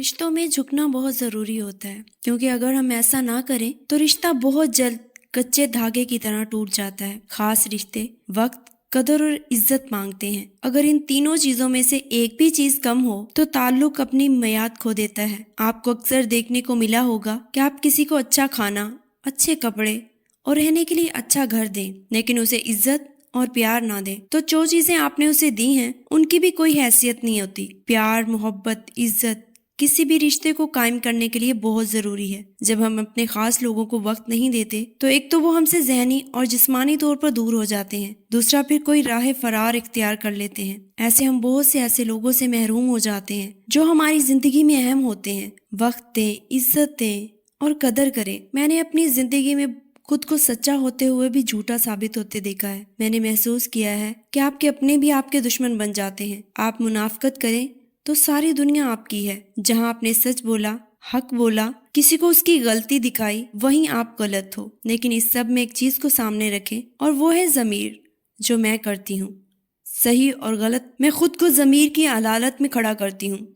رشتوں میں جھکنا بہت ضروری ہوتا ہے، کیونکہ اگر ہم ایسا نہ کریں تو رشتہ بہت جلد کچے دھاگے کی طرح ٹوٹ جاتا ہے۔ خاص رشتے وقت، قدر اور عزت مانگتے ہیں۔ اگر ان تینوں چیزوں میں سے ایک بھی چیز کم ہو تو تعلق اپنی میعاد کھو دیتا ہے۔ آپ کو اکثر دیکھنے کو ملا ہوگا کہ آپ کسی کو اچھا کھانا، اچھے کپڑے اور رہنے کے لیے اچھا گھر دیں، لیکن اسے عزت اور پیار نہ دیں تو جو چیزیں آپ نے اسے دی ہیں ان کی بھی کوئی حیثیت نہیں ہوتی۔ پیار، محبت، عزت کسی بھی رشتے کو قائم کرنے کے لیے بہت ضروری ہے۔ جب ہم اپنے خاص لوگوں کو وقت نہیں دیتے تو ایک تو وہ ہم سے ذہنی اور جسمانی طور پر دور ہو جاتے ہیں، دوسرا پھر کوئی راہ فرار اختیار کر لیتے ہیں۔ ایسے ہم بہت سے ایسے لوگوں سے محروم ہو جاتے ہیں جو ہماری زندگی میں اہم ہوتے ہیں۔ وقت دیں، عزت دیں اور قدر کریں۔ میں نے اپنی زندگی میں خود کو سچا ہوتے ہوئے بھی جھوٹا ثابت ہوتے دیکھا ہے۔ میں نے محسوس کیا ہے کہ آپ کے اپنے بھی آپ کے دشمن بن جاتے ہیں۔ آپ منافقت کریں تو ساری دنیا آپ کی ہے۔ جہاں آپ نے سچ بولا، حق بولا، کسی کو اس کی غلطی دکھائی، وہیں آپ غلط ہو۔ لیکن اس سب میں ایک چیز کو سامنے رکھیں اور وہ ہے ضمیر، جو میں کرتی ہوں۔ صحیح اور غلط میں خود کو ضمیر کی عدالت میں کھڑا کرتی ہوں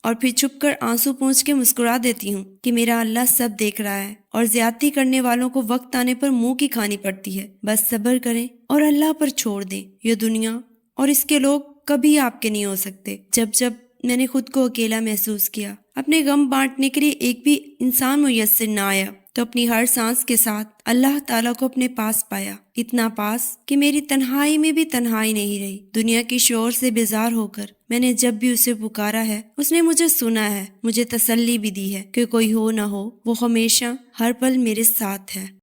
اور پھر چھپ کر آنسو پونچھ کے مسکرا دیتی ہوں کہ میرا اللہ سب دیکھ رہا ہے، اور زیادتی کرنے والوں کو وقت آنے پر منہ کی کھانی پڑتی ہے۔ بس صبر کریں اور اللہ پر چھوڑ دیں۔ یہ دنیا اور اس کے لوگ کبھی آپ کے نہیں ہو سکتے۔ جب میں نے خود کو اکیلا محسوس کیا، اپنے غم بانٹنے کے لیے ایک بھی انسان میسر نہ آیا، تو اپنی ہر سانس کے ساتھ اللہ تعالیٰ کو اپنے پاس پایا، اتنا پاس کہ میری تنہائی میں بھی تنہائی نہیں رہی۔ دنیا کی شور سے بیزار ہو کر میں نے جب بھی اسے پکارا ہے، اس نے مجھے سنا ہے، مجھے تسلی بھی دی ہے کہ کوئی ہو نہ ہو وہ ہمیشہ ہر پل میرے ساتھ ہے۔